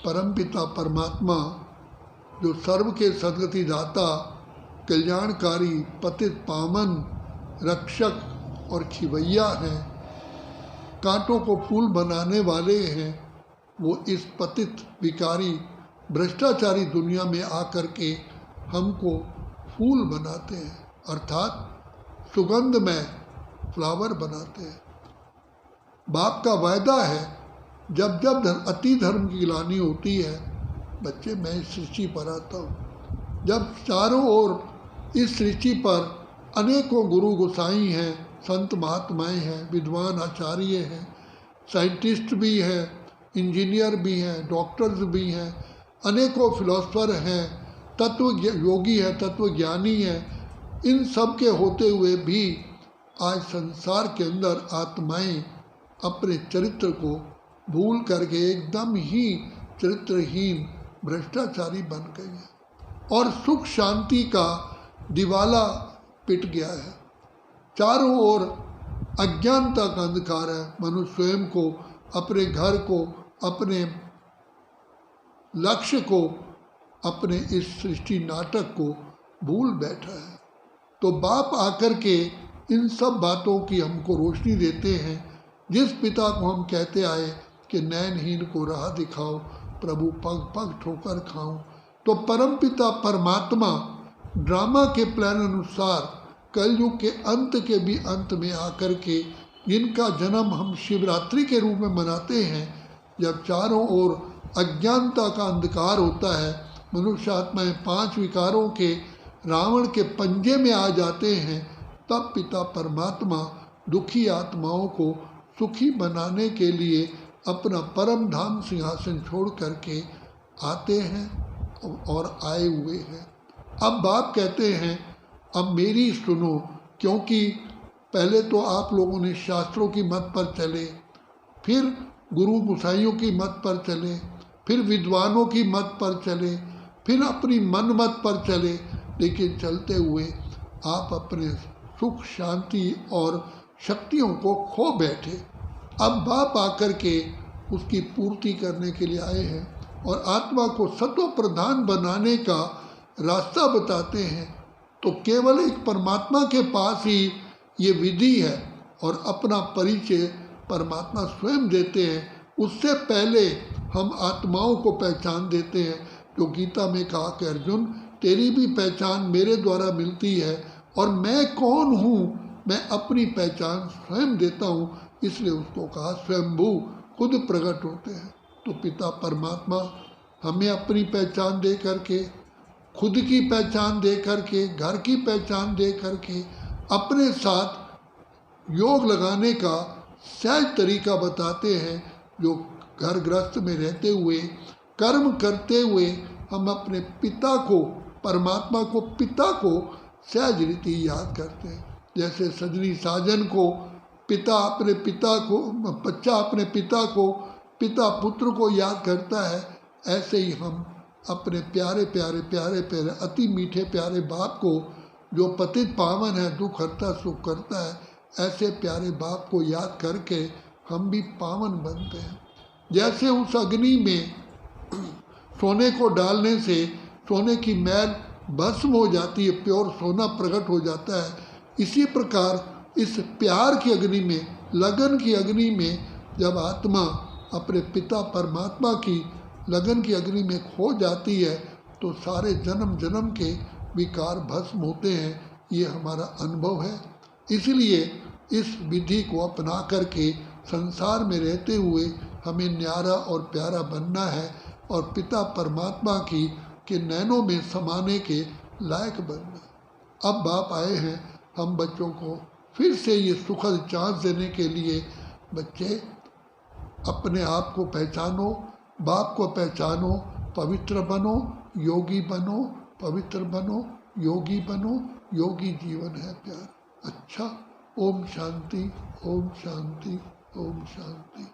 परमपिता परमात्मा जो सर्व के सद्गति दाता, कल्याणकारी, पतित पावन, रक्षक और खिवैया हैं, कांटों को फूल बनाने वाले हैं, वो इस पतित विकारी भ्रष्टाचारी दुनिया में आकर के हमको फूल बनाते हैं, अर्थात सुगंधमय फ्लावर बनाते हैं। बाप का वायदा है, जब जब अति धर्म की गिलानी होती है, बच्चे मैं इस सृष्टि पर आता हूँ। जब चारों ओर इस सृष्टि पर अनेकों गुरु गोसाई हैं, संत महात्माएं हैं, विद्वान आचार्य हैं, साइंटिस्ट भी हैं, इंजीनियर भी हैं, डॉक्टर्स भी हैं, अनेकों फिलोसफर हैं, तत्व योगी हैं, तत्व ज्ञानी हैं, इन सब के होते हुए भी आज संसार के अंदर आत्माएं अपने चरित्र को भूल करके एकदम ही चरित्रहीन भ्रष्टाचारी बन गई है और सुख शांति का दिवाला पिट गया है। चारों ओर अज्ञानता का अंधकार है। मनुष्य स्वयं को, अपने घर को, अपने लक्ष्य को, अपने इस सृष्टि नाटक को भूल बैठा है। तो बाप आकर के इन सब बातों की हमको रोशनी देते हैं। जिस पिता को हम कहते आए कि नैनहीन को राह दिखाओ, प्रभु पग पग ठोकर खाओ, तो परम पिता परमात्मा ड्रामा के प्लान अनुसार कलयुग के अंत के भी अंत में आकर के, जिनका जन्म हम शिवरात्रि के रूप में मनाते हैं, जब चारों ओर अज्ञानता का अंधकार होता है, मनुष्य आत्माएं 5 विकारों के रावण के पंजे में आ जाते हैं, तब पिता परमात्मा दुखी आत्माओं को सुखी बनाने के लिए अपना परम धाम सिंहासन छोड़ करके आते हैं और आए हुए हैं। अब बाप कहते हैं, अब मेरी सुनो, क्योंकि पहले तो आप लोगों ने शास्त्रों की मत पर चले, फिर गुरु गोसाइयों की मत पर चले, फिर विद्वानों की मत पर चले, फिर अपनी मन मत पर चले, लेकिन चलते हुए आप अपने सुख शांति और शक्तियों को खो बैठे। अब बाप आकर के उसकी पूर्ति करने के लिए आए हैं और आत्मा को सत्व प्रधान बनाने का रास्ता बताते हैं। तो केवल एक परमात्मा के पास ही ये विधि है और अपना परिचय परमात्मा स्वयं देते हैं। उससे पहले हम आत्माओं को पहचान देते हैं, जो गीता में कहा कि अर्जुन तेरी भी पहचान मेरे द्वारा मिलती है और मैं कौन हूँ, मैं अपनी पहचान स्वयं देता हूँ, इसलिए उसको कहा स्वयंभू, खुद प्रकट होते हैं। तो पिता परमात्मा हमें अपनी पहचान दे करके, खुद की पहचान दे करके, घर की पहचान दे करके, अपने साथ योग लगाने का सहज तरीका बताते हैं, जो घर गृहस्थ में रहते हुए, कर्म करते हुए हम अपने पिता को, परमात्मा को, पिता को सहज रीति याद करते हैं। जैसे सजनी साजन को पिता अपने पिता को, बच्चा अपने पिता को, पिता पुत्र को याद करता है, ऐसे ही हम अपने प्यारे प्यारे प्यारे प्यारे अति मीठे प्यारे बाप को, जो पतित पावन है, दुख हरता सुख करता है, ऐसे प्यारे बाप को याद करके हम भी पावन बनते हैं। जैसे उस अग्नि में सोने को डालने से सोने की मैल भस्म हो जाती है, प्योर सोना प्रकट हो जाता है, इसी प्रकार इस प्यार की अग्नि में, लगन की अग्नि में जब आत्मा अपने पिता परमात्मा की लगन की अग्नि में खो जाती है, तो सारे जन्म जन्म के विकार भस्म होते हैं। ये हमारा अनुभव है। इसलिए इस विधि को अपना करके संसार में रहते हुए हमें न्यारा और प्यारा बनना है और पिता परमात्मा की के नैनों में समाने के लायक बनना। अब बाप आए हैं हम बच्चों को फिर से ये सुखद चांस देने के लिए, बच्चे अपने आप को पहचानो, बाप को पहचानो, पवित्र बनो, योगी बनो, पवित्र बनो, योगी बनो, योगी जीवन है प्यार। अच्छा, ओम शांति, ओम शांति, ओम शांति।